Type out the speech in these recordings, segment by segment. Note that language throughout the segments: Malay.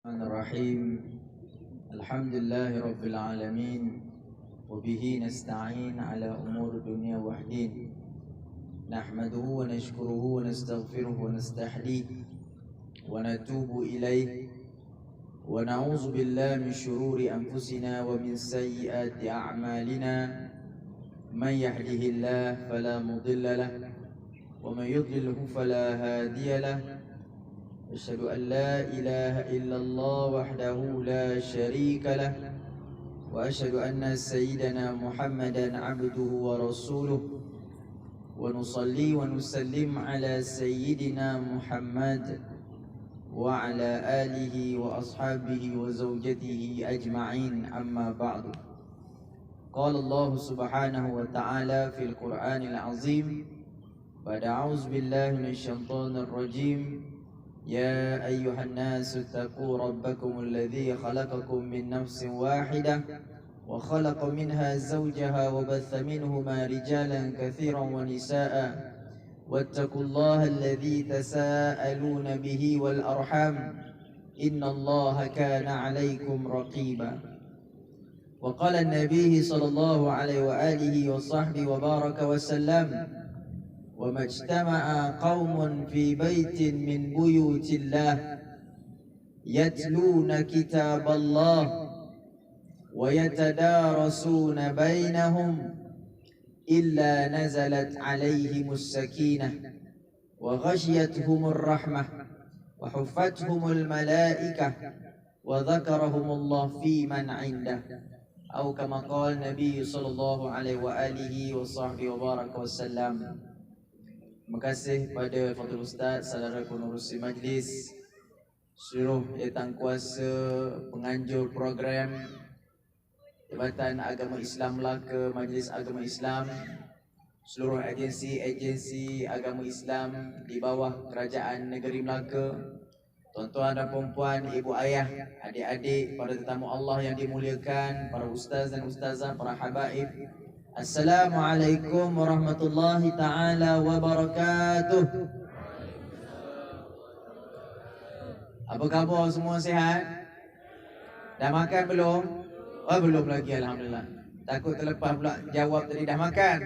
الرحمن الرحيم. الحمد لله رب العالمين، وبه نستعين على أمور الدنيا والدين. نحمده ونشكره ونستغفره ونستحليه ونتوب إليه، ونعوذ بالله من شرور أنفسنا ومن سيئات أعمالنا. من يهده الله فلا مضل له، ومن يضلله فلا هادي له. أشهد أن لا إله إلا الله وحده لا شريك له، وأشهد أن سيدنا محمدا عبده ورسوله. ونصلي ونسلم على سيدنا محمد وعلى آله وأصحابه وزوجته أجمعين، أما بعد. قال الله سبحانه وتعالى في القرآن العظيم بعد أعوذ بالله من الشيطان الرجيم: يا أيها الناس اتقوا ربكم الذي خلقكم من نفس واحدة وخلق منها زوجها وبث منهما رجالا كثيرا ونساء، واتقوا الله الذي تساءلون به والأرحام، إن الله كان عليكم رقيبا. وقال النبي صلى الله عليه وآله وصحبه وبارك وسلم: وما اجتمع قوم في بيت من بيوت الله يتلون كتاب الله ويتدارسون بينهم إلا نزلت عليهم السكينة وغشيتهم الرحمة وحفتهم الملائكة وذكرهم الله في من عنده، أو كما قال النبي صلى الله عليه وآله وصحبه وبارك وسلم. Terima kasih pada Fadil Ustaz, saudara pengurusi majlis, seluruh jawatan kuasa, penganjur program Jabatan Agama Islam Melaka, Majlis Agama Islam, seluruh agensi agama Islam di bawah Kerajaan Negeri Melaka, tuan-tuan dan puan-puan, ibu ayah, adik-adik, para tetamu Allah yang dimuliakan, para ustaz dan ustazah, para habaib. Assalamualaikum warahmatullahi ta'ala wabarakatuh. Apa khabar, semua sihat? Dah makan belum? Oh, belum lagi, alhamdulillah. Takut terlepas pula jawab tadi dah makan.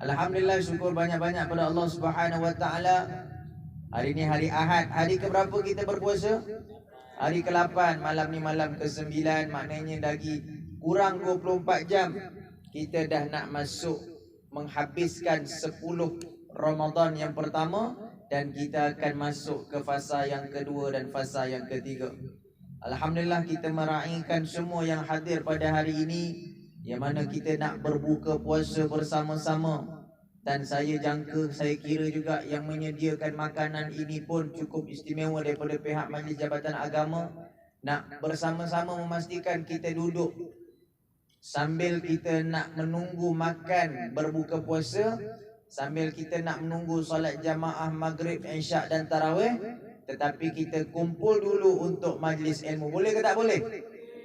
Alhamdulillah, syukur banyak-banyak pada Allah Subhanahu wa taala. Hari ni hari Ahad. Hari ke berapa kita berpuasa? Hari ke-8. Malam ni malam ke-9. Maknanya lagi kurang 24 jam kita dah nak masuk menghabiskan 10 Ramadan yang pertama, dan kita akan masuk ke fasa yang kedua dan fasa yang ketiga. Alhamdulillah, kita meraihkan semua yang hadir pada hari ini, yang mana kita nak berbuka puasa bersama-sama. Dan saya kira juga yang menyediakan makanan ini pun cukup istimewa daripada pihak Majlis Jabatan Agama. Nak bersama-sama memastikan kita duduk sambil kita nak menunggu makan berbuka puasa, sambil kita nak menunggu solat jamaah maghrib, isyak dan tarawih, tetapi kita kumpul dulu untuk majlis ilmu. Boleh ke tak boleh?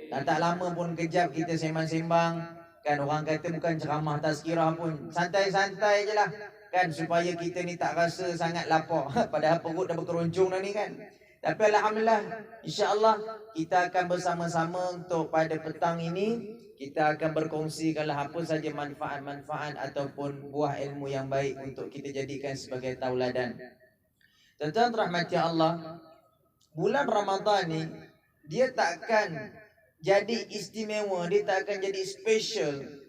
Tak lama pun kejap kita sembang-sembang. Kan orang kata bukan ceramah tazkirah pun, santai-santai je lah kan, supaya kita ni tak rasa sangat lapar. Padahal perut dah berkeruncung dah ni kan. Tapi alhamdulillah, insya-Allah kita akan bersama-sama untuk pada petang ini kita akan berkongsikanlah apa saja manfaat-manfaat ataupun buah ilmu yang baik untuk kita jadikan sebagai tauladan. Tuan-tuan rahmati Allah, bulan Ramadan ni dia takkan jadi istimewa, dia tak akan jadi special.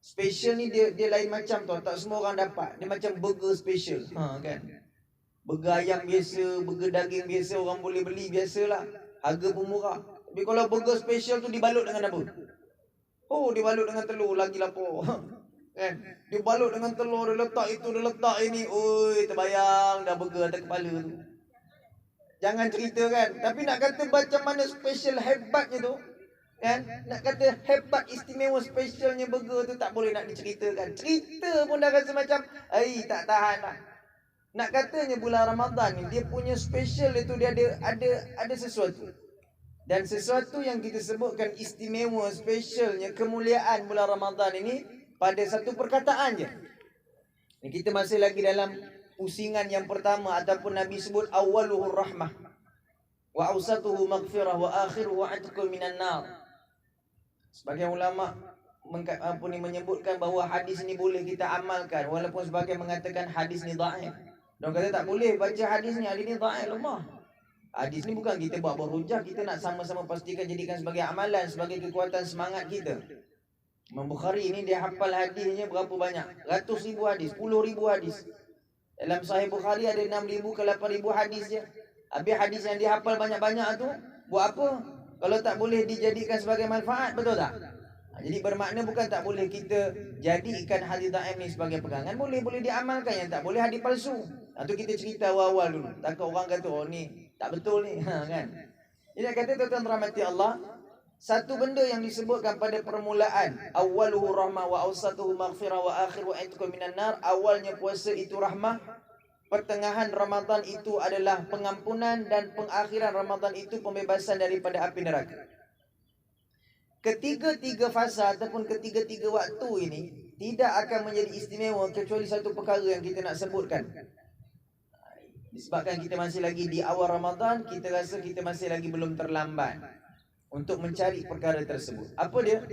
Special ni dia lain macam tau, tak semua orang dapat. Dia macam burger special. Kan. Burger ayam biasa, burger daging biasa orang boleh beli biasalah. Harga pun murah. Tapi kalau burger special tu dibalut dengan apa? Oh, dibalut dengan telur, lagi lapar. Kan? Dia balut dengan telur, dia letak itu, dia letak ini. Oi, terbayang dah burger atas kepala tu. Jangan cerita kan. Tapi nak kata macam mana special hebatnya tu, kan? Nak kata hebat istimewa specialnya burger tu tak boleh nak diceritakan. Cerita pun dah rasa macam tak tahan lah. Nak katanya bulan Ramadan ni dia punya special itu, dia ada sesuatu. Dan sesuatu yang kita sebutkan istimewa, specialnya, kemuliaan bulan Ramadan ini pada satu perkataan je. Kita masih lagi dalam pusingan yang pertama ataupun Nabi sebut awaluhur rahmah. wa awsatuhu maghfirah wa akhiruhu 'atqun minan nar. Sebagian ulama menyebutkan bahawa hadis ni boleh kita amalkan, walaupun sebagian mengatakan hadis ni dhaif. Dia kata tak boleh baca hadis ni dhaif lemah. Hadis ni bukan kita buat berhujah, kita nak sama-sama pastikan jadikan sebagai amalan, sebagai kekuatan semangat kita. Imam Bukhari ni dia hafal hadisnya berapa banyak? Ratus ribu hadis, 10,000 hadis. Dalam Sahih Bukhari ada 6,000 ke 8,000 hadis je. Habis hadis yang dia hafal banyak-banyak tu buat apa? Kalau tak boleh dijadikan sebagai manfaat, betul tak? Jadi bermakna bukan tak boleh kita jadikan hadis dhaif ni sebagai pegangan, boleh diamalkan. Yang tak boleh hadis palsu. Itu kita cerita awal-awal dulu. Takut orang kata oh ni tak betul ni, kan? Jadi kata tuan-tuan rahmati Allah, satu benda yang disebutkan pada permulaan, awwaluhu rahmah wa awsatuhu maghfirah wa akhiruhu 'atqun minan nar. Awalnya puasa itu rahmah, pertengahan Ramadan itu adalah pengampunan, dan pengakhiran Ramadan itu pembebasan daripada api neraka. Ketiga-tiga fasa ataupun ketiga-tiga waktu ini tidak akan menjadi istimewa kecuali satu perkara yang kita nak sebutkan. Disebabkan kita masih lagi di awal Ramadan, kita rasa kita masih lagi belum terlambat untuk mencari perkara tersebut. Apa dia?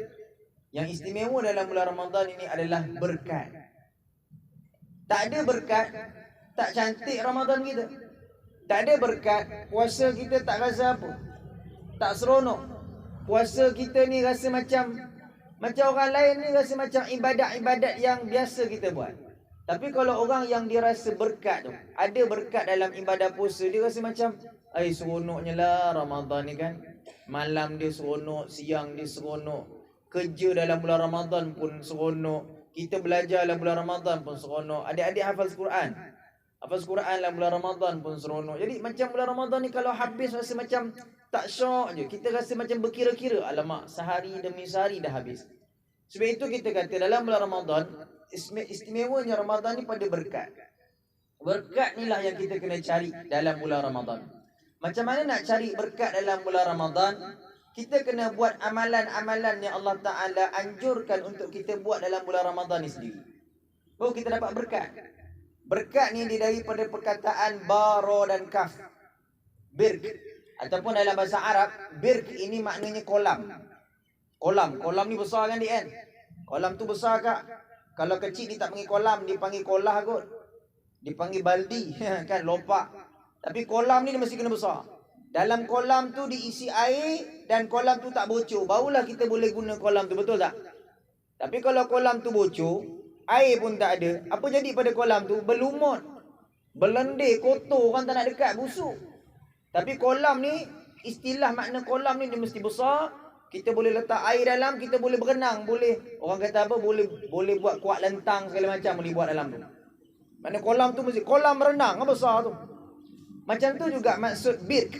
Yang istimewa dalam bulan Ramadan ini adalah berkat. Tak ada berkat, tak cantik Ramadan kita. Tak ada berkat, puasa kita tak rasa apa, tak seronok. Puasa kita ni rasa macam orang lain ni rasa macam ibadat-ibadat yang biasa kita buat. Tapi kalau orang yang dia rasa berkat tu, ada berkat dalam ibadah puasa, dia rasa macam seronoknya lah Ramadan ni kan. Malam dia seronok, siang dia seronok, kerja dalam bulan Ramadan pun seronok, kita belajar dalam bulan Ramadan pun seronok, adik-adik hafaz Quran dalam bulan Ramadan pun seronok. Jadi macam bulan Ramadan ni kalau habis rasa macam tak syok je. Kita rasa macam berkira-kira, alamak sehari demi sehari dah habis. Sebab itu kita kata dalam bulan Ramadan, istimewanya Ramadan ni pada berkat. Berkat ni lah yang kita kena cari dalam bulan Ramadan. Macam mana nak cari berkat dalam bulan Ramadan? Kita kena buat amalan-amalan yang Allah Ta'ala anjurkan untuk kita buat dalam bulan Ramadan ni sendiri, baru kita dapat berkat. Berkat ni dia daripada perkataan bara dan kaf, birk. Ataupun dalam bahasa Arab, birk ini maknanya kolam. Kolam ni besar kan dia kan? Kolam tu besar kak? Kalau kecil dia tak panggil kolam, dia panggil kolah kot. Dia panggil baldi kan, lopak. Tapi kolam ni dia mesti kena besar. Dalam kolam tu diisi air dan kolam tu tak bocor, barulah kita boleh guna kolam tu, betul tak? Tapi kalau kolam tu bocor, air pun tak ada, apa jadi pada kolam tu? Berlumut, berlendir, kotor, orang tak nak dekat, busuk. Tapi kolam ni, istilah makna kolam ni dia mesti besar. Kita boleh letak air dalam, kita boleh berenang, boleh, orang kata apa, boleh buat kuat lentang segala macam boleh buat dalam tu. Makna kolam tu mesti kolam berenang, apa besar tu. Macam tu juga maksud birk,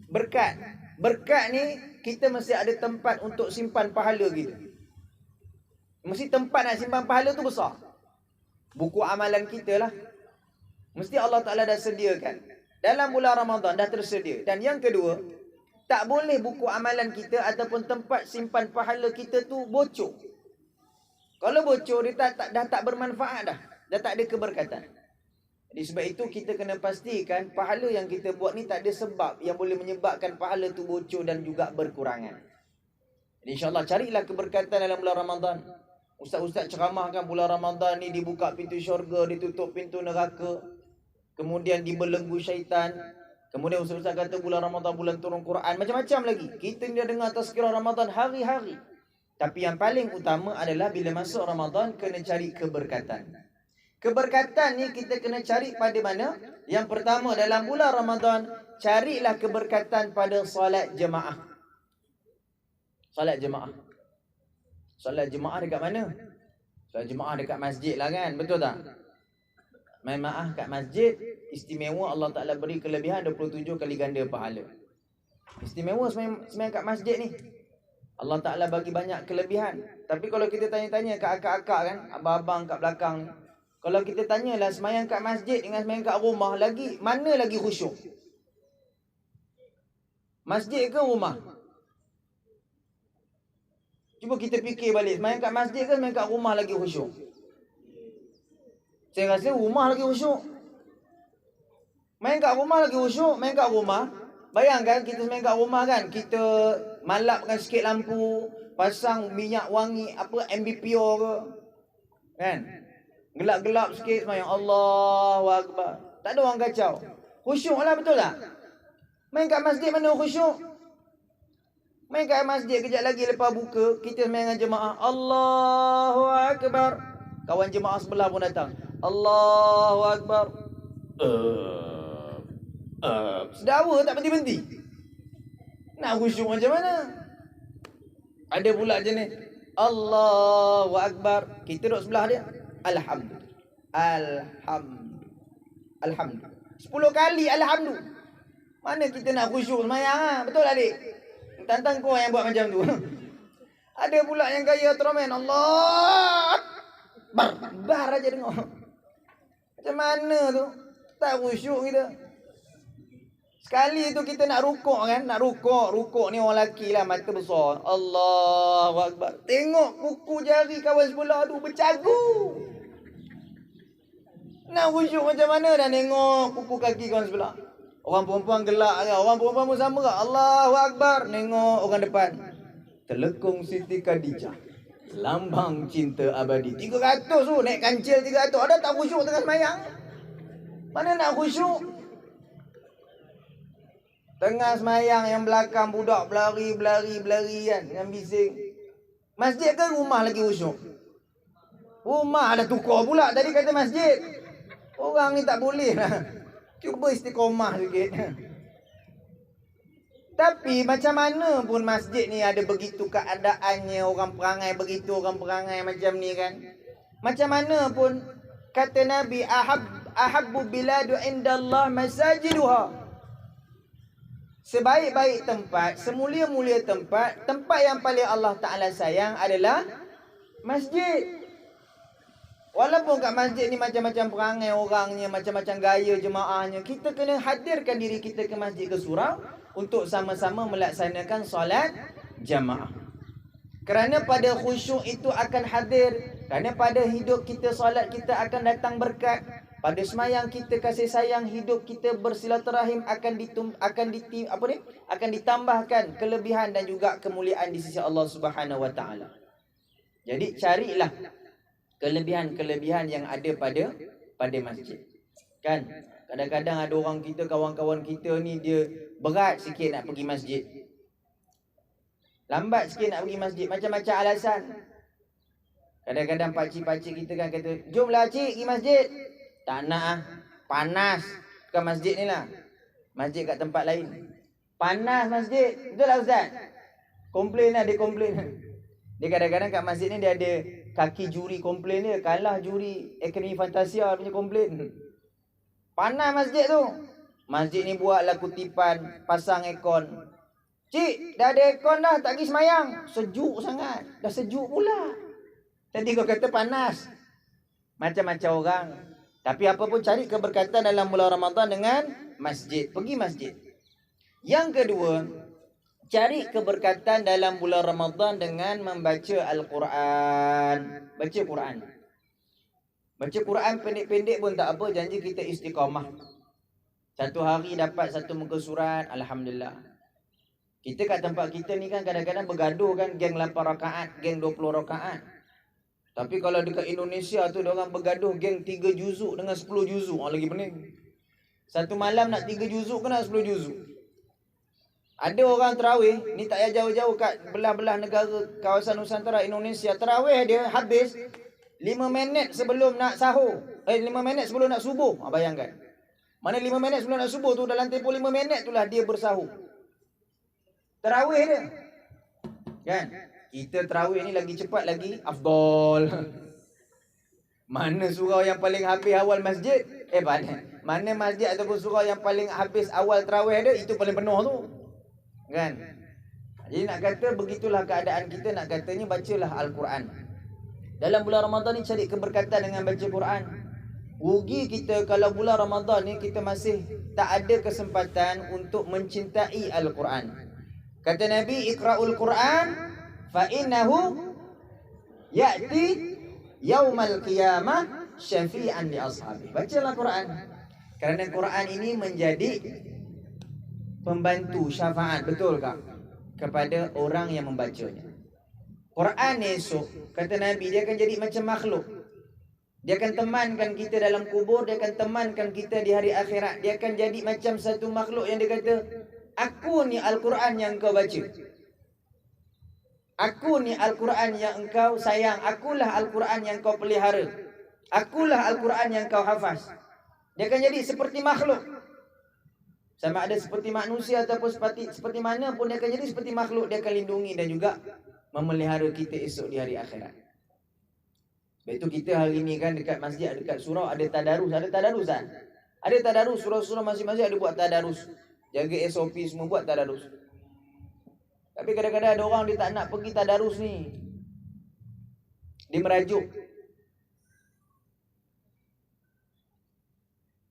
berkat. Berkat ni kita mesti ada tempat untuk simpan pahala kita. Mesti tempat nak simpan pahala tu besar. Buku amalan kita lah, mesti Allah Ta'ala dah sediakan. Dalam bulan Ramadan dah tersedia. Dan yang kedua, tak boleh buku amalan kita ataupun tempat simpan pahala kita tu bocor. Kalau bocor, dia dah tak bermanfaat dah. Dah tak ada keberkatan. Jadi sebab itu kita kena pastikan pahala yang kita buat ni tak ada sebab yang boleh menyebabkan pahala tu bocor dan juga berkurangan. Jadi insyaAllah carilah keberkatan dalam bulan Ramadan. Ustaz-ustaz ceramahkan bulan Ramadan ni dibuka pintu syurga, ditutup pintu neraka, kemudian dibelenggu syaitan. Kemudian ustaz-ustaz kata bulan Ramadan bulan turun Quran, macam-macam lagi. Kita ni dah dengar tazkirah Ramadan hari-hari. Tapi yang paling utama adalah bila masuk Ramadan kena cari keberkatan. Keberkatan ni kita kena cari pada mana? Yang pertama, dalam bulan Ramadan, carilah keberkatan pada solat jemaah. Solat jemaah. Solat jemaah dekat mana? Solat jemaah dekat masjid lah kan, betul tak? Main maaf kat masjid, istimewa Allah Ta'ala beri kelebihan 27 kali ganda pahala. Istimewa sembahyang kat masjid ni, Allah Ta'ala bagi banyak kelebihan. Tapi kalau kita tanya-tanya kat akak-akak kan, abang-abang kat belakang ni, kalau kita tanyalah sembahyang kat masjid dengan sembahyang kat rumah, mana lagi khusyuk? Masjid ke rumah? Cuba kita fikir balik, sembahyang kat masjid ke sembahyang kat rumah lagi khusyuk? Saya rasa rumah lagi khusyuk. Main kat rumah lagi khusyuk. Main kat rumah Bayangkan kita sembahyang kat rumah kan, kita malapkan sikit lampu, pasang minyak wangi apa MBPO ke. Kan? Gelap-gelap sikit sembahyang, Allahu Akbar. Tak ada orang kacau. Khusyuk lah, betul tak? Main kat masjid mana khusyuk? Main kat masjid kejap lagi lepas buka, kita sembahyang dengan jemaah, Allahu Akbar. Kawan jemaah sebelah pun datang, Allahu Akbar. Sedawa tak berhenti-henti. Nak khusyuk macam mana? Ada pula jenis Allahu Akbar, kita duduk sebelah dia, Alhamdulillah, Alhamdulillah, Alhamdulillah. 10 kali Alhamdulillah. Mana kita nak khusyuk semayang ha? Betul adik? Tantang kau yang buat macam tu. Ada pula yang gaya tromen, Allah bar aja tengok. Macam mana tu? Tak khusyuk kita. Sekali tu kita nak rukuk kan, rukuk ni orang lelaki lah, mata besar, Allahu Akbar. Tengok kuku jari kawan sebelah tu bercagu. Nak khusyuk macam mana dah tengok kuku kaki kawan sebelah. Orang perempuan gelak kan, orang perempuan pun sama kan, Allahu Akbar. Tengok orang depan, Telekung Siti Khadijah, lambang cinta abadi. 300 tu, naik kancil 300. Ada tak khusyuk tengah semayang? Mana nak khusyuk? Tengah semayang yang belakang budak berlari kan, dengan bising. Masjid ke rumah lagi khusyuk? Rumah ada tukar pula, tadi kata masjid. Orang ni tak boleh lah. Cuba istiqomah sikit. Tapi macam mana pun masjid ni ada begitu keadaannya, orang perangai begitu, orang perangai macam ni kan. Macam mana pun kata Nabi, ahabbu biladu indallah masajiduha. Sebaik-baik tempat, semulia-mulia tempat, tempat yang paling Allah Ta'ala sayang adalah masjid. Walaupun kat masjid ni macam-macam perangai orangnya, macam-macam gaya jemaahnya, kita kena hadirkan diri kita ke masjid, ke surau untuk sama-sama melaksanakan solat jamaah. Kerana pada khusyuk itu akan hadir, kerana pada hidup kita solat kita akan datang berkat. Pada semayang kita kasih sayang, hidup kita bersilaturahim akan ditambahkan kelebihan dan juga kemuliaan di sisi Allah Subhanahu Wa Taala. Jadi carilah kelebihan-kelebihan yang ada pada masjid. Kan? Kadang-kadang ada orang kita, kawan-kawan kita ni dia berat sikit nak pergi masjid. Lambat sikit nak pergi masjid, macam-macam alasan. Kadang-kadang pakcik-pakcik kita kan kata, "Jomlah cik pergi masjid." Tak nak ah, panas. Bukan masjid ni lah, masjid kat tempat lain. Panas masjid. Betul lah Ustaz? Komplain lah, dia komplain. Dia kadang-kadang kat masjid ni dia ada kaki juri komplain dia, kalah juri Akademi Fantasia punya komplain. Panas masjid tu. Masjid ni buatlah kutipan, pasang aircon. Cik, dah ada aircon dah, tak pergi semayang. Sejuk sangat. Dah sejuk pula. Tadi kau kata panas. Macam-macam orang. Tapi apa pun cari keberkatan dalam bulan Ramadan dengan masjid. Pergi masjid. Yang kedua, cari keberkatan dalam bulan Ramadan dengan membaca Al-Quran. Baca Quran. Baca Quran pendek-pendek pun tak apa, janji kita istiqamah. Satu hari dapat satu muka surat, Alhamdulillah. Kita kat tempat kita ni kan kadang-kadang bergaduh kan, geng 8 rakaat, geng 20 rakaat. Tapi kalau dekat Indonesia tu diorang bergaduh geng 3 juzuk dengan 10 juzuk. Lagi pening. Satu malam nak 3 juzuk ke nak 10 juzuk. Ada orang terawih, ni tak payah jauh-jauh kat belah-belah negara kawasan Nusantara Indonesia. Terawih dia habis 5 minit sebelum nak sahur. 5 minit sebelum nak subuh. Bayangkan. Mana 5 minit sebelum nak subuh tu, dalam tempoh 5 minit tu lah dia bersahur. Terawih dia. Kan? Kita terawih ni lagi cepat lagi afdol. Mana surau yang paling habis awal masjid? Mana masjid ataupun surau yang paling habis awal terawih dia, itu paling penuh tu. Kan? Jadi nak kata begitulah keadaan kita, nak katanya bacalah Al-Quran. Dalam bulan Ramadan ni cari keberkatan dengan baca Quran. Rugi kita kalau bulan Ramadan ni kita masih tak ada kesempatan untuk mencintai Al-Quran. Kata Nabi, Iqra'ul Quran fa innahu ya'ti yaumal qiyamah syafi'an li ashabi. Bacalah Quran. Kerana Quran ini menjadi pembantu syafaat, betul tak? Kepada orang yang membacanya. Quran esok, kata Nabi, dia akan jadi macam makhluk. Dia akan temankan kita dalam kubur, dia akan temankan kita di hari akhirat. Dia akan jadi macam satu makhluk yang dia kata, aku ni Al-Quran yang engkau baca. Aku ni Al-Quran yang engkau sayang. Akulah Al-Quran yang kau pelihara. Akulah Al-Quran yang kau hafaz. Dia akan jadi seperti makhluk. Sama ada seperti manusia ataupun seperti mana pun, dia akan jadi seperti makhluk. Dia akan lindungi dan juga memelihara kita esok di hari akhirat. Sebab itu kita hari ni kan dekat masjid, dekat surau ada tadarus. Ada tadarus kan? Ada tadarus, surau-surau masing-masing ada buat tadarus. Jaga SOP semua buat tadarus. Tapi kadang-kadang ada orang dia tak nak pergi tadarus ni. Dia merajuk.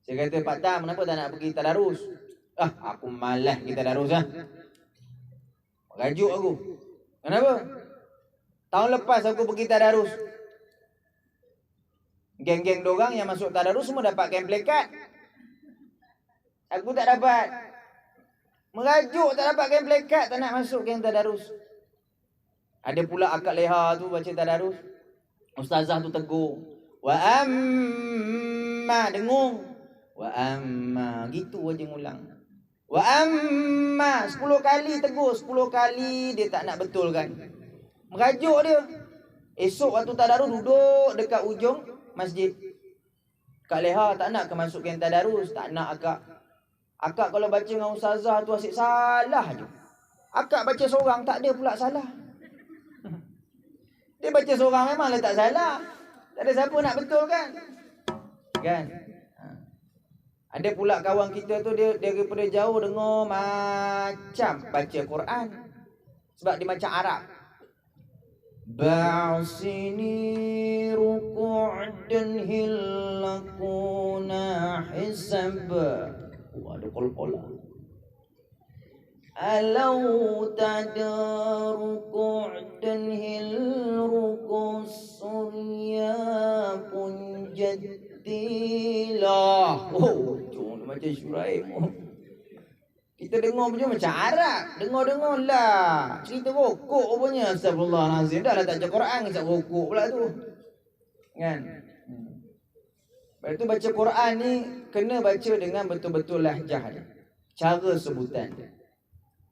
Saya kata, Pak Tam, kenapa tak nak pergi tadarus? Aku malas pergi tadarus lah. Merajuk aku. Kenapa? Tahun lepas aku pergi tadarus. Geng-geng dorang yang masuk tadarus semua dapat kain plekat. Aku tak dapat. Merajuk tak dapat kain plekat, tak nak masuk geng tadarus. Ada pula akak leha tu baca tadarus. Ustazah tu tegur. Wa amma, dengung. Wa amma, gitu aja ngulang. Wa amma, 10 kali tegur, 10 kali dia tak nak betulkan. Merajuk dia. Esok waktu tadarus duduk dekat ujung masjid. Kak Leha tak nak ke masuk yang tadarus? Tak nak akak. Akak kalau baca dengan ustazah tu asyik salah je. Akak baca seorang tak ada pula salah. Dia baca seorang memanglah tak salah. Tak ada siapa nak betul kan? Kan? Ada pula kawan kita tu dia daripada jauh dengar macam baca Quran. Sebab dia macam Arab. Ba'sini ruku'dan hillakuna hisab. Ada kol-kola. Alau tada ruku'dan hilrukus surya pun jadilah. Cuma macam Syuraib. Kita dengar macam Arab. Dengar lah. Cerita rokok punya. Astagfirullahaladzim. Dah lah tak baca Quran. Kisah rokok pula tu. Kan? Lepas tu baca Quran ni kena baca dengan betul-betul lahjah dia. Cara sebutan dia.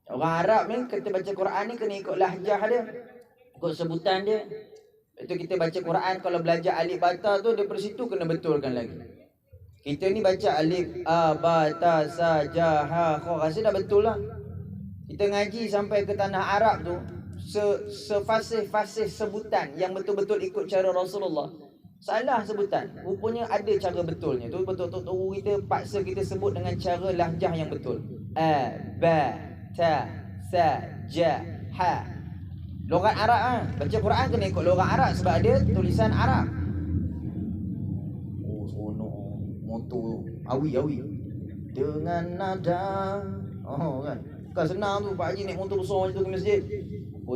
Orang Arab ni kita baca Quran ni kena ikut lahjah dia. Ikut sebutan dia. Lepas tu kita baca Quran kalau belajar alif bata tu daripada situ kena betulkan lagi. Kita ni baca alif, a, ba, ta, sa, ja, ha, kha. Rasa dah betul lah. Kita ngaji sampai ke tanah Arab tu, sefasih-fasih sebutan yang betul-betul ikut cara Rasulullah. Salah sebutan. Rupanya ada cara betulnya. Tu betul-betul kita paksa kita sebut dengan cara lahjah yang betul. A, ba, ta, sa, ja, ha. Logat Arab ah. Baca Quran kena ikut logat Arab sebab ada tulisan Arab. Motor awi dengan nada kan. Bukan senang tu Pak Haji naik motor besar macam tu ke masjid.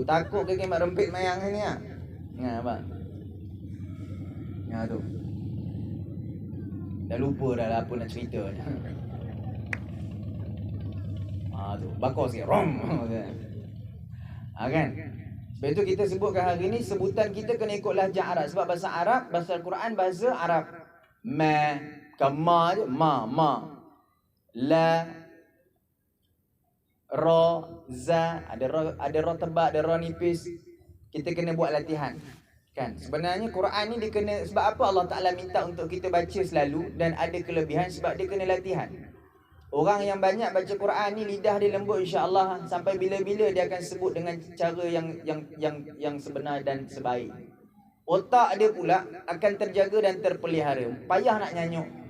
Takut ke kemat rempit mayang ni ah. Apa? Tu. Dah lupa dah lah apa nak cerita ni. Tu bakar sikit rom kan. Sebab itu kita sebutkan hari ni sebutan kita kena ikut lahjah Arab sebab bahasa Arab, bahasa Al-Quran bahasa Arab. Ma kama je, ma, la, ra, za, ada ra tebal, ada ra nipis. Kita kena buat latihan. Kan? Sebenarnya Quran ni dia kena, sebab apa Allah Ta'ala minta untuk kita baca selalu dan ada kelebihan sebab dia kena latihan. Orang yang banyak baca Quran ni lidah dia lembut insya-Allah sampai bila-bila dia akan sebut dengan cara yang sebenar dan sebaik. Otak dia pula akan terjaga dan terpelihara. Payah nak nyanyuk.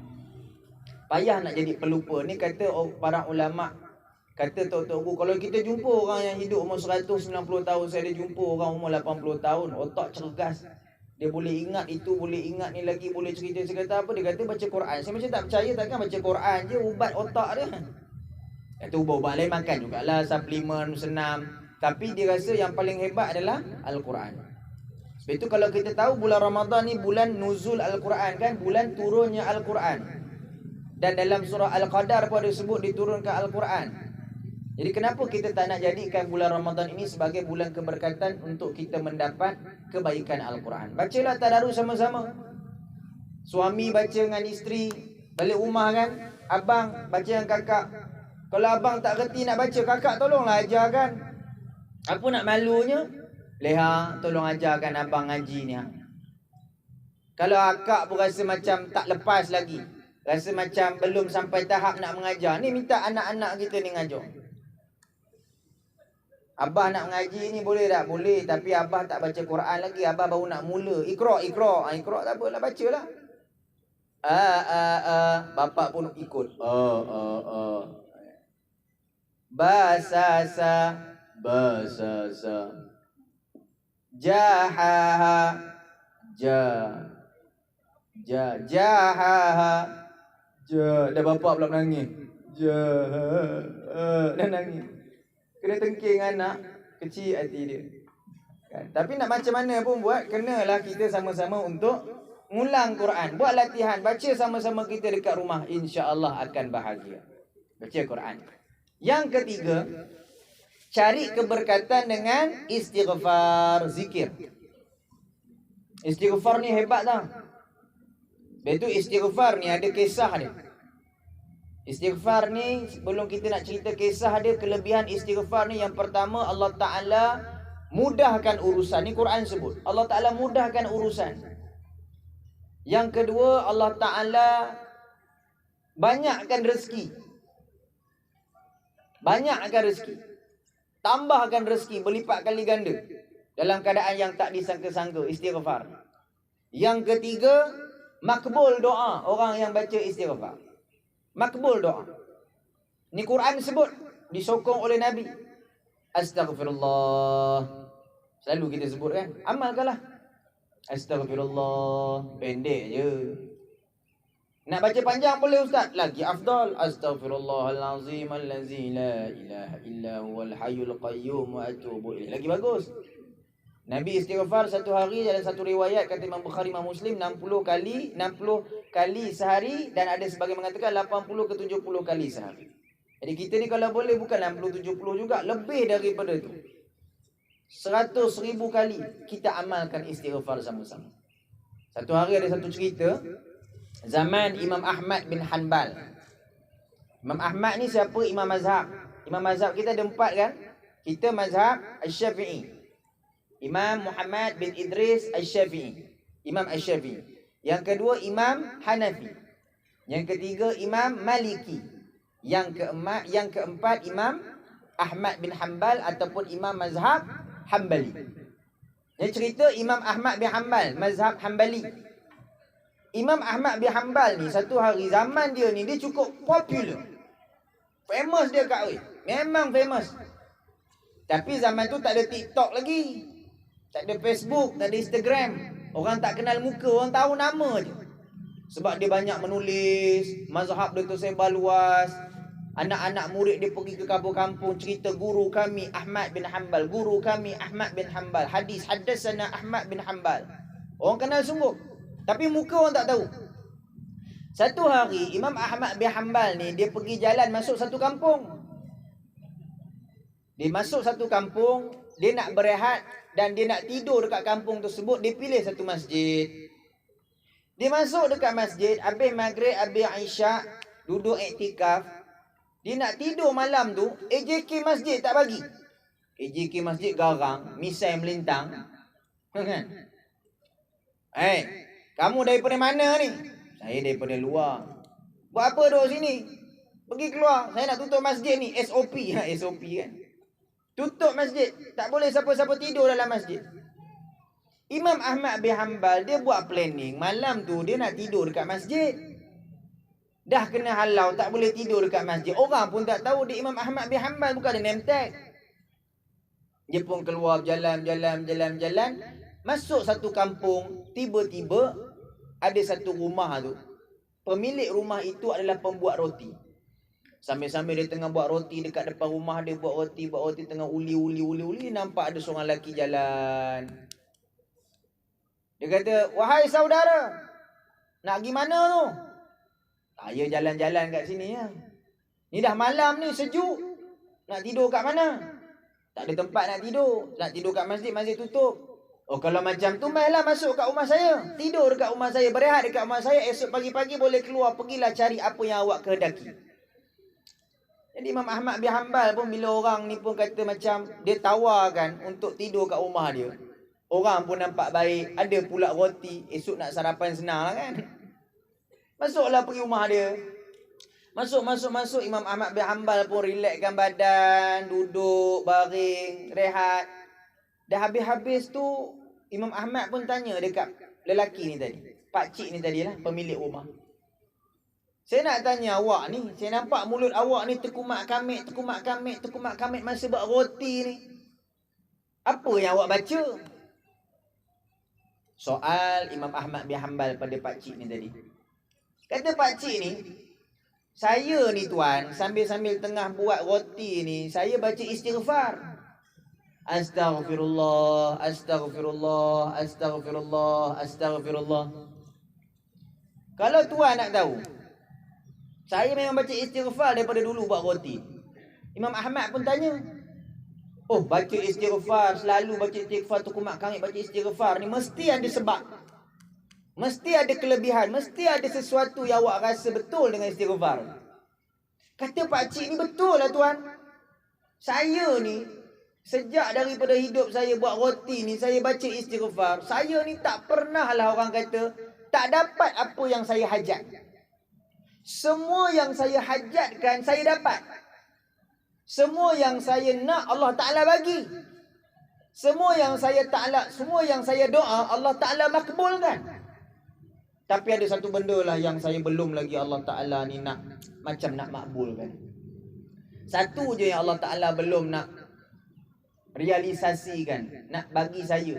Payah nak jadi pelupa. Ni kata para ulama, kata tok-tok guru, kalau kita jumpa orang yang hidup umur 190 tahun, saya ada jumpa orang umur 80 tahun, otak cergas. Dia boleh ingat itu, boleh ingat ni lagi, boleh cerita. Saya kata apa? Dia kata baca Quran. Saya macam tak percaya, takkan baca Quran je ubat otak dia. Kata ubat-ubat lain makan jugalah, suplemen, senam. Tapi dia rasa yang paling hebat adalah Al-Quran. Sebab itu kalau kita tahu bulan Ramadan ni bulan nuzul Al-Quran kan, bulan turunnya Al-Quran. Dan dalam surah Al-Qadar pun ada sebut diturunkan Al-Quran. Jadi kenapa kita tak nak jadikan bulan Ramadan ini sebagai bulan keberkatan untuk kita mendapat kebaikan Al-Quran? Bacalah tadarus sama-sama. Suami baca dengan isteri, balik rumah kan, abang baca dengan kakak. Kalau abang tak reti nak baca, kakak tolonglah ajarkan. Apa nak malunya? Leha, tolong ajarkan abang ngaji ni. Kalau akak pun rasa macam tak lepas lagi, rasa macam belum sampai tahap nak mengajar, ni minta anak-anak kita ni ngajar. Abah nak mengaji ni boleh tak? Boleh, tapi abah tak baca Quran lagi. Abah baru nak mula. Iqra'. Iqra' tak apalah, bacalah. Bapak pun ikut. Basasa. Jahaha. Jahaha. Dah bapak pula menangis. Dah nangis. Kena tengking anak, kecil hati dia kan? Tapi nak macam mana pun buat, kenalah kita sama-sama untuk ngulang Quran. Buat latihan, baca sama-sama kita dekat rumah, insya-Allah akan bahagia. Baca Quran. Yang ketiga, cari keberkatan dengan istighfar, zikir. Istighfar ni hebat tau. Betul, istighfar ni ada kisah dia. Istighfar ni, sebelum kita nak cerita kisah dia, kelebihan istighfar ni, yang pertama, Allah Ta'ala mudahkan urusan. Ni Quran sebut, Allah Ta'ala mudahkan urusan. Yang kedua, Allah Ta'ala banyakkan rezeki. Banyakkan rezeki, tambahkan rezeki berlipat kali ganda dalam keadaan yang tak disangka-sangka. Istighfar. Yang ketiga, makbul doa orang yang baca istighfar. Makbul doa. Ni Quran sebut, disokong oleh Nabi. Astaghfirullah. Selalu kita sebut kan, amalkanlah. Astaghfirullah. Pendek je. Nak baca panjang boleh ustaz, lagi afdal. Astaghfirullahalazim allazi la ilaha illa huwal hayyul qayyum wa atubu ilaih. Lagi bagus. Nabi istighfar satu hari, dalam satu riwayat kata Imam Bukhari, Imam Muslim, 60 kali sehari, dan ada sebagai mengatakan 80 ke 70 kali sehari. Jadi kita ni kalau boleh bukan 60-70 juga, lebih daripada itu. 100,000 kali kita amalkan istighfar sama-sama. Satu hari ada satu cerita, zaman Imam Ahmad bin Hanbal. Imam Ahmad ni siapa? Imam mazhab. Imam mazhab kita ada 4 kan? Kita mazhab Asy-Syafi'i. Imam Muhammad bin Idris Asy-Syafi'i, Imam Asy-Syafi'i. Yang kedua Imam Hanafi. Yang ketiga Imam Maliki. Yang keempat Imam Ahmad bin Hanbal ataupun Imam mazhab Hanbali. Yang cerita Imam Ahmad bin Hanbal, mazhab Hanbali. Imam Ahmad bin Hanbal ni satu hari, zaman dia ni dia cukup popular. Famous dia kat weh. Memang famous. Tapi zaman tu tak ada TikTok lagi. Tak ada Facebook, tak ada Instagram. Orang tak kenal muka, orang tahu nama je. Sebab dia banyak menulis, mazhab dia tersebar luas. Anak-anak murid dia pergi ke kampung-kampung, cerita guru kami Ahmad bin Hanbal, guru kami Ahmad bin Hanbal, hadis haddatsana Ahmad bin Hanbal. Orang kenal sungguh, tapi muka orang tak tahu. Satu hari Imam Ahmad bin Hanbal ni dia pergi jalan masuk satu kampung. Dia masuk satu kampung, dia nak berehat dan dia nak tidur dekat kampung tersebut. Dia pilih satu masjid. Dia masuk dekat masjid, habis maghrib, habis Isyak, duduk iktikaf. Dia nak tidur malam tu, AJK masjid tak bagi. AJK masjid garang, misai melintang. Kan? Kamu daripada mana ni? Saya daripada luar. Buat apa duduk sini? Pergi keluar, saya nak tutup masjid ni. SOP, SOP kan. Tutup masjid, tak boleh siapa-siapa tidur dalam masjid. Imam Ahmad bin Hanbal dia buat planning, malam tu dia nak tidur dekat masjid. Dah kena halau, tak boleh tidur dekat masjid. Orang pun tak tahu dia Imam Ahmad bin Hanbal, bukan ada name tag. Dia pun keluar jalan. Masuk satu kampung, tiba-tiba ada satu rumah tu. Pemilik rumah itu adalah pembuat roti. Sambil-sambil dia tengah buat roti dekat depan rumah dia, buat roti tengah uli, nampak ada seorang lelaki jalan. Dia kata, "Wahai saudara, nak pergi mana tu?" "Saya jalan-jalan kat sini ya. Ni dah malam ni, sejuk. Nak tidur kat mana? Tak ada tempat nak tidur. Nak tidur kat masjid, masjid tutup. Oh, kalau macam tu, mainlah masuk kat rumah saya. Tidur dekat rumah saya, berehat dekat rumah saya. Esok pagi-pagi boleh keluar, pergilah cari apa yang awak kehendaki. Jadi Imam Ahmad bin Hanbal pun bila orang ni pun kata macam dia tawarkan untuk tidur kat rumah dia. Orang pun nampak baik, ada pula roti, esok nak sarapan senang lah kan. Masuklah pergi rumah dia. Masuk Imam Ahmad bin Hanbal pun relaxkan badan, duduk, baring, rehat. Dah habis-habis tu Imam Ahmad pun tanya dekat lelaki ni tadi, pakcik ni tadi lah, pemilik rumah. Saya nak tanya awak ni, saya nampak mulut awak ni tekumak kamit masa buat roti ni. Apa yang awak baca? Soal Imam Ahmad bin Hanbal pada pakcik ni tadi. Kata pakcik ni, saya ni tuan, sambil-sambil tengah buat roti ni, saya baca istighfar. Astaghfirullah, astaghfirullah, astaghfirullah, astaghfirullah. Kalau tuan nak tahu, saya memang baca istighfar daripada dulu buat roti. Imam Ahmad pun tanya, oh, baca istighfar, selalu baca istighfar, tekumak kamit baca istighfar ni mesti ada sebab. Mesti ada kelebihan, mesti ada sesuatu yang awak rasa betul dengan istighfar. Kata pakcik ni, betul lah tuan. Saya ni, sejak daripada hidup saya buat roti ni, saya baca istighfar. Saya ni tak pernah lah orang kata tak dapat apa yang saya hajat. Semua yang saya hajatkan, saya dapat. Semua yang saya nak, Allah Ta'ala bagi. Semua yang saya doa, Allah Ta'ala makbulkan. Tapi ada satu benda lah yang saya belum lagi Allah Ta'ala ni nak makbulkan. Satu je yang Allah Ta'ala belum nak realisasikan, nak bagi saya.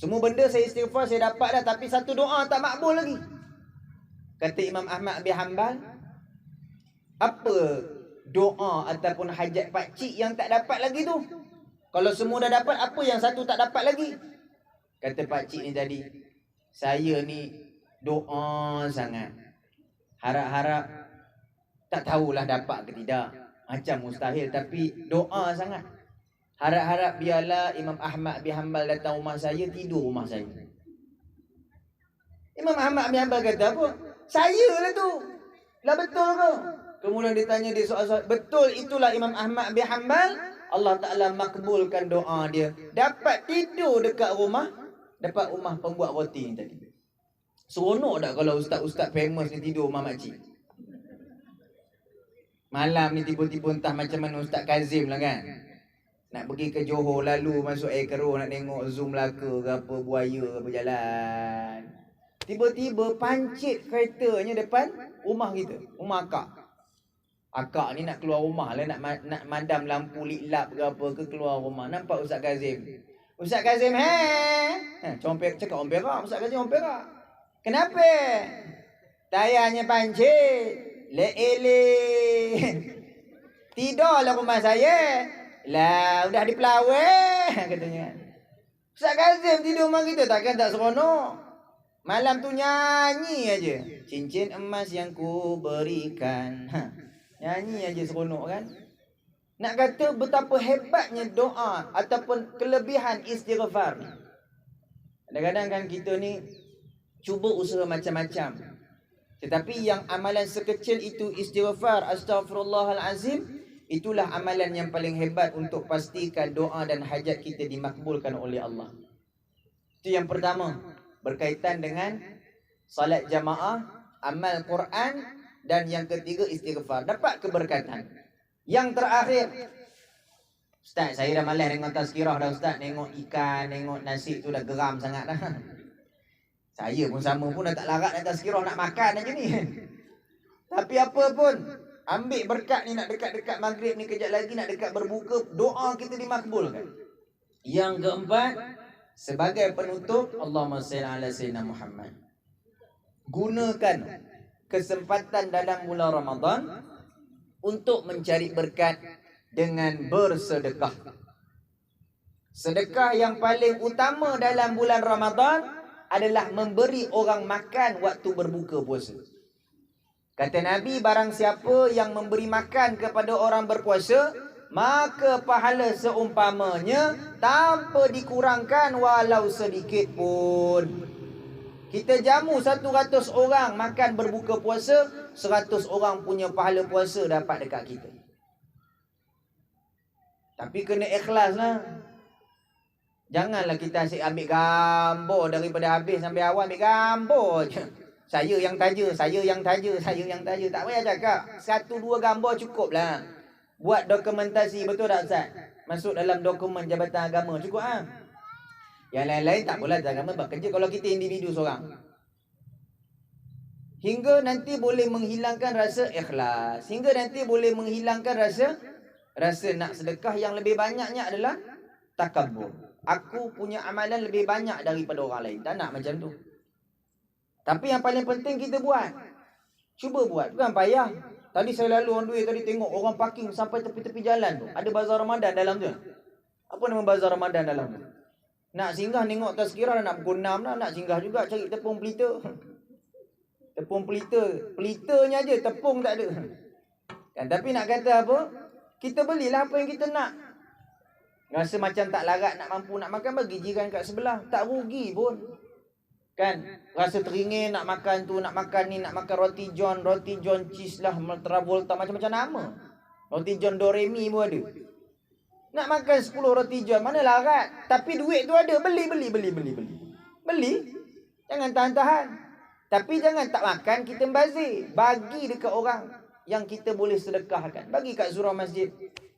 Semua benda saya istighfar, saya dapat dah, tapi satu doa tak makbul lagi. Kata Imam Ahmad bin Hanbal, apa doa ataupun hajat pakcik yang tak dapat lagi tu? Kalau semua dah dapat, apa yang satu tak dapat lagi? Kata pakcik ni tadi, saya ni doa sangat. Harap-harap, tak tahulah dapat ke tidak. Macam mustahil, tapi doa sangat. Harap-harap biarlah Imam Ahmad bin Hanbal datang rumah saya, tidur rumah saya. Imam Ahmad bin Hanbal kata apa? Saya lah tu. Lah betul ke? Kemudian ditanya dia soal-soal. Betul, itulah Imam Ahmad bin Hanbal. Allah Ta'ala makbulkan doa dia. Dapat tidur dekat rumah. Dapat rumah pembuat roti ni tadi. Seronok tak kalau ustaz-ustaz famous ni tidur rumah makcik? Malam ni tiba-tiba entah macam mana Ustaz Kazim lah kan. Nak pergi ke Johor, lalu masuk air keruh nak tengok Zoom Melaka ke apa, buaya ke berjalan. Tiba-tiba pancit keretanya depan rumah kita, rumah akak. Akak ni nak keluar rumah lah, nak madam lampu liklap ke apa ke, keluar rumah. Nampak Ustaz Kazim. Ustaz Kazim, cakap orang Perak, Ustaz Kazim orang Perak. Kenapa? Tayarnya pancit. Le-ele. Tidurlah rumah saya. Lah, udah dipelawai katanya. Ustaz Kazim tidur rumah kita, takkan tak seronok. Malam tu nyanyi aja. Cincin emas yang ku berikan. Nyanyi aja seronok kan. Nak kata betapa hebatnya doa ataupun kelebihan istighfar. Kadang-kadang kan kita ni cuba usaha macam-macam. Tetapi yang amalan sekecil itu istighfar, astaghfirullahalazim, itulah amalan yang paling hebat untuk pastikan doa dan hajat kita dimakbulkan oleh Allah. Itu yang pertama, berkaitan dengan salat jamaah, amal Quran, dan yang ketiga istighfar. Dapat keberkatan. Yang terakhir, Ustaz, saya dah malas tengok tazkirah dah Ustaz. Tengok ikan, tengok nasi tu dah geram sangat dah. Saya pun sama pun dah tak larat nak tazkirah, nak makan aja ni. Tapi apa pun, ambil berkat ni, nak dekat-dekat maghrib ni kejap lagi, nak dekat berbuka, doa kita dimakbulkan. Yang keempat, sebagai penutup, Allahumma salli ala sayyidina Muhammad. Gunakan kesempatan dalam bulan Ramadan untuk mencari berkat dengan bersedekah. Sedekah yang paling utama dalam bulan Ramadan adalah memberi orang makan waktu berbuka puasa. Kata Nabi, barang siapa yang memberi makan kepada orang berpuasa, maka pahala seumpamanya tanpa dikurangkan walau sedikit pun. Kita jamu 100 orang makan berbuka puasa, 100 orang punya pahala puasa dapat dekat kita. Tapi kena ikhlas lah. Janganlah kita asyik ambil gambar daripada habis sampai awal, ambil gambar je. Saya yang taja, saya yang taja, saya yang taja. Tak payah cakap. 1-2 gambar cukup lah. Buat dokumentasi, betul tak Ustaz? Masuk dalam dokumen Jabatan Agama, cukup ah. Yang lain-lain tak boleh Jabatan Agama bekerja kalau kita individu seorang. Hingga nanti boleh menghilangkan rasa ikhlas. Hingga nanti boleh menghilangkan rasa nak sedekah. Yang lebih banyaknya adalah takabur. Aku punya amalan lebih banyak daripada orang lain. Tak nak macam tu. Tapi yang paling penting kita buat. Cuba buat. Bukan payah. Tadi saya lalu on the way, tadi tengok orang parking sampai tepi-tepi jalan tu. Ada bazar Ramadan dalam tu. Apa nama bazar Ramadan dalam tu? Nak singgah tengok tazkirah dah nak pukul 6 dah. Nak singgah juga cari tepung pelita. Tepung pelita. Pelitanya je, tepung tak ada. Kan, tapi nak kata apa? Kita belilah apa yang kita nak. Rasa macam tak larat nak mampu nak makan, bagi jiran kat sebelah. Tak rugi pun. Kan? Rasa teringin nak makan tu, nak makan ni, nak makan roti john cheese lah, Travolta, macam-macam nama. Roti john Doremi pun ada. Nak makan 10 roti john, mana larat. Tapi duit tu ada, beli. Beli. Jangan tahan-tahan. Tapi jangan tak makan, kita membazir. Bagi dekat orang yang kita boleh sedekahkan. Bagi kat surau masjid.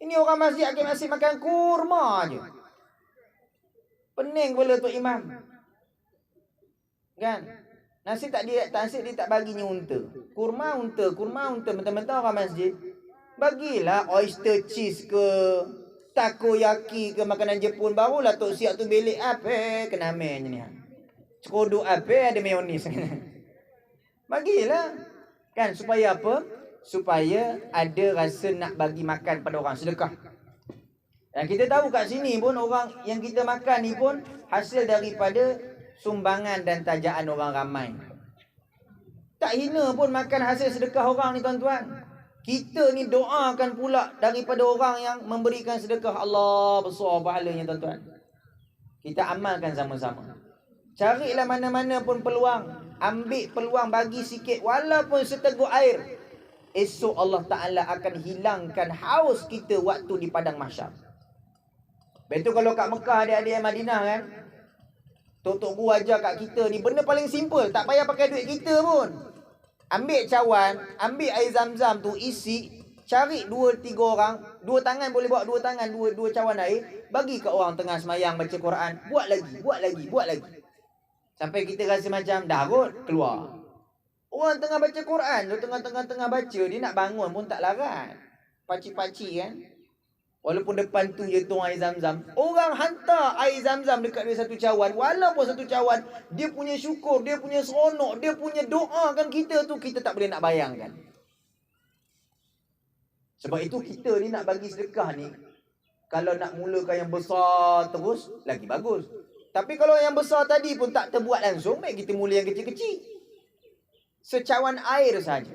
Ini orang masjid asyik makan kurma je. Pening kepala Tok Imam. Kan? Nasi tak dia tak baginya unta. Kurma unta. Mentang-mentang orang masjid. Bagilah oyster cheese ke, takoyaki ke, makanan Jepun. Barulah Tok Siap tu belik apa kena menye ni. Cekodok apa ada mayonis. Bagilah. Kan supaya apa? Supaya ada rasa nak bagi makan pada orang, sedekah. Dan kita tahu kat sini pun orang yang kita makan ni pun hasil daripada sumbangan dan tajaan orang ramai. Tak hina pun makan hasil sedekah orang ni tuan-tuan. Kita ni doakan pula daripada orang yang memberikan sedekah. Allah besar pahalanya tuan-tuan. Kita amalkan sama-sama. Carilah mana-mana pun peluang. Ambil peluang, bagi sikit walaupun seteguk air. Esok Allah Ta'ala akan hilangkan haus kita waktu di padang mahsyar. Betul kalau kat Mekah adik-adik Madinah kan, Tok Guru ajar kat kita ni benda paling simple, tak payah pakai duit kita pun. Ambil cawan, ambil air zam-zam tu, isi, cari 2-3 orang, 2 tangan boleh bawa 2 tangan, 2 cawan air, bagi kat orang tengah semayang baca Quran, buat lagi. Sampai kita rasa macam dah kot, keluar. Orang tengah baca Quran, dia tengah baca, dia nak bangun pun tak larat. Pakcik-pakcik kan. Walaupun depan tu je tuang air zam-zam. Orang hantar air zam-zam dekat dia 1 cawan. Walaupun 1 cawan, dia punya syukur, dia punya seronok, dia punya doa kan kita tu, kita tak boleh nak bayangkan. Sebab itu kita ni nak bagi sedekah ni, kalau nak mulakan yang besar terus, lagi bagus. Tapi kalau yang besar tadi pun tak terbuat langsung, baik kita mula yang kecil-kecil. Secawan air saja.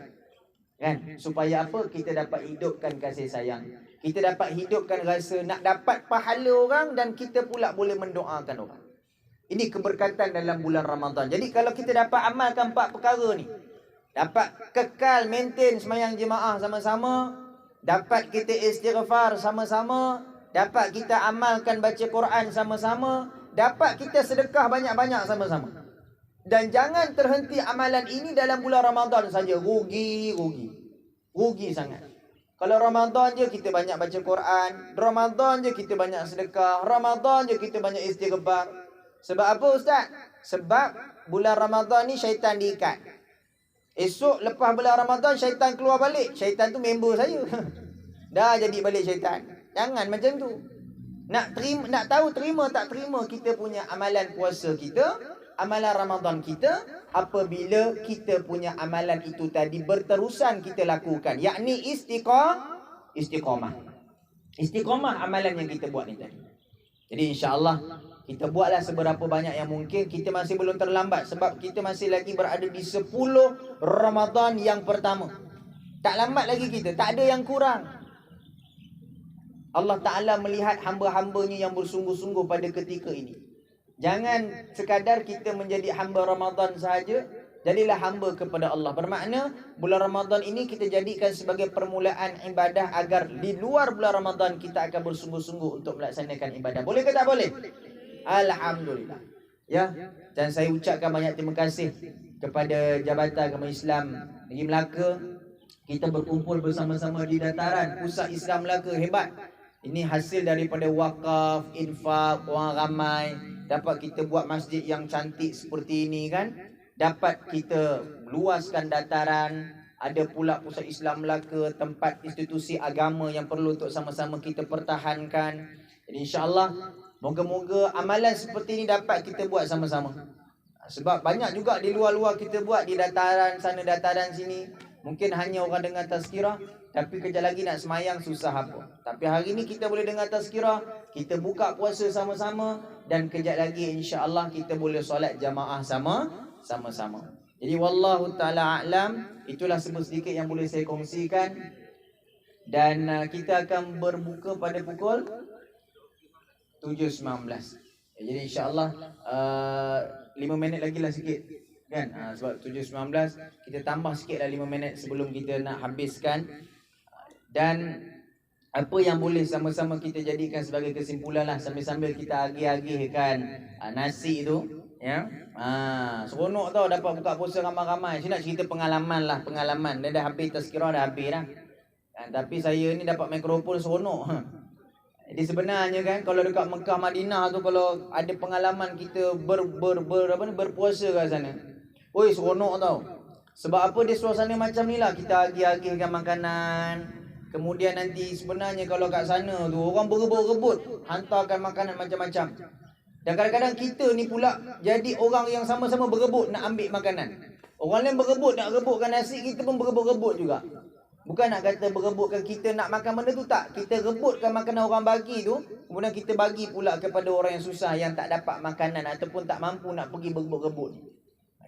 Kan? Supaya apa? Kita dapat hidupkan kasih sayang. Kita dapat hidupkan rasa nak dapat pahala orang, dan kita pula boleh mendoakan orang. Ini keberkatan dalam bulan Ramadan. Jadi kalau kita dapat amalkan 4 perkara ni, dapat kekal maintain semayang jemaah sama-sama, dapat kita istighfar sama-sama, dapat kita amalkan baca Quran sama-sama, dapat kita sedekah banyak-banyak sama-sama. Dan jangan terhenti amalan ini dalam bulan Ramadan saja. Rugi sangat. Kalau Ramadan je kita banyak baca Quran, Ramadan je kita banyak sedekah, Ramadan je kita banyak istighfar. Sebab apa Ustaz? Sebab bulan Ramadan ni syaitan diikat. Esok lepas bulan Ramadan syaitan keluar balik. Syaitan tu member saya. Dah jadi balik syaitan. Jangan macam tu. Nak tahu terima tak terima kita punya amalan puasa kita, amalan Ramadan kita, apabila kita punya amalan itu tadi berterusan kita lakukan, yakni istiqamah amalan yang kita buat ni tadi. Jadi insya-Allah kita buatlah seberapa banyak yang mungkin. Kita masih belum terlambat sebab kita masih lagi berada di 10 Ramadan yang pertama. Tak lambat lagi kita, tak ada yang kurang. Allah Ta'ala melihat hamba-hambanya yang bersungguh-sungguh pada ketika ini. Jangan sekadar kita menjadi hamba Ramadan sahaja, jadilah hamba kepada Allah. Bermakna bulan Ramadan ini kita jadikan sebagai permulaan ibadah agar di luar bulan Ramadan kita akan bersungguh-sungguh untuk melaksanakan ibadah. Boleh ke tak boleh? Alhamdulillah. Ya, dan saya ucapkan banyak terima kasih kepada Jabatan Agama Islam Negeri Melaka. Kita berkumpul bersama-sama di dataran Pusat Islam Melaka. Hebat. Ini hasil daripada wakaf, infak, orang ramai. Dapat kita buat masjid yang cantik seperti ini kan. Dapat kita luaskan dataran. Ada pula Pusat Islam Melaka, tempat institusi agama yang perlu untuk sama-sama kita pertahankan. Jadi insya-Allah moga-moga amalan seperti ini dapat kita buat sama-sama. Sebab banyak juga di luar-luar kita buat di dataran sana, dataran sini. Mungkin hanya orang dengar tazkirah, tapi kejap lagi nak semayang susah apa. Tapi hari ini kita boleh dengar tazkirah, kita buka puasa sama-sama, dan kejap lagi insya-Allah kita boleh solat jamaah sama-sama. Jadi wallahu taala a'lam, itulah sedikit yang boleh saya kongsikan. Dan kita akan berbuka pada pukul 7.19. Jadi insya-Allah 5 minit lagi lah sikit kan, sebab 7.19 kita tambah sikit lah 5 minit sebelum kita nak habiskan. Dan apa yang boleh sama-sama kita jadikan sebagai kesimpulan lah, sambil-sambil kita agih-agihkan nasi tu ya. Seronok tau dapat buka puasa ramai-ramai. Saya nak cerita pengalaman lah, pengalaman. Dah habis tazkirah, dah habis dah. Tapi saya ni dapat mikrofon seronok. Jadi sebenarnya kan kalau dekat Mekah Madinah tu, kalau ada pengalaman kita berpuasa kat sana, oi seronok tau. Sebab apa, dia suasana macam ni lah, kita agih-agihkan makanan. Kemudian nanti sebenarnya kalau kat sana tu orang berebut-rebut hantarkan makanan macam-macam. Dan kadang-kadang kita ni pula jadi orang yang sama-sama berebut nak ambil makanan. Orang lain berebut nak rebutkan nasi, kita pun berebut-rebut juga. Bukan nak kata berebutkan kita nak makan benda tu, tak. Kita rebutkan makanan orang bagi tu, kemudian kita bagi pula kepada orang yang susah, yang tak dapat makanan ataupun tak mampu nak pergi berebut-rebut.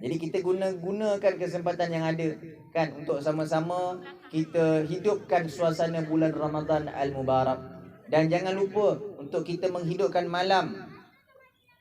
Jadi kita gunakan kesempatan yang ada kan untuk sama-sama kita hidupkan suasana bulan Ramadan Al-Mubarak. Dan jangan lupa untuk kita menghidupkan malam.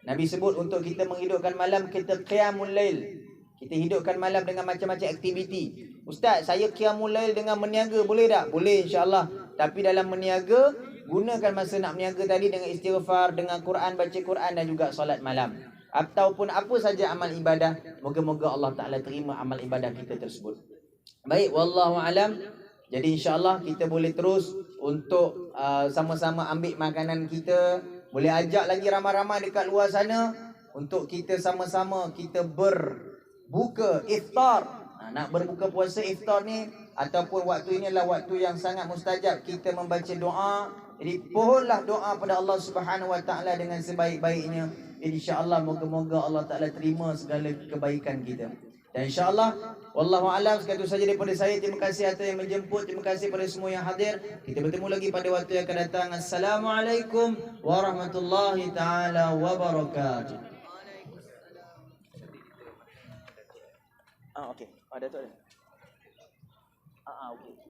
Nabi sebut untuk kita menghidupkan malam, kita qiyamul lail. Kita hidupkan malam dengan macam-macam aktiviti. Ustaz, saya qiyamul lail dengan meniaga, boleh tak? Boleh insya-Allah. Tapi dalam meniaga, gunakan masa nak meniaga tadi dengan istighfar, dengan Quran, baca Quran dan juga solat malam. Ataupun apa saja amal ibadah, moga-moga Allah Ta'ala terima amal ibadah kita tersebut. Baik, wallahu alam. Jadi insya-Allah kita boleh terus untuk sama-sama ambil makanan kita. Boleh ajak lagi ramai-ramai dekat luar sana untuk kita sama-sama kita berbuka iftar. Nak berbuka puasa iftar ni ataupun waktu ini adalah waktu yang sangat mustajab kita membaca doa. Jadi pohonlah doa pada Allah Subhanahu Wa Taala dengan sebaik-baiknya. InsyaAllah moga-moga Allah Ta'ala terima segala kebaikan kita. Dan insyaAllah wallahu alam, sekadar saja daripada saya. Terima kasih atas yang menjemput. Terima kasih pada semua yang hadir. Kita bertemu lagi pada waktu yang akan datang. Assalamualaikum warahmatullahi ta'ala wabarakatuh. Okey. Ada tu ada. Okey.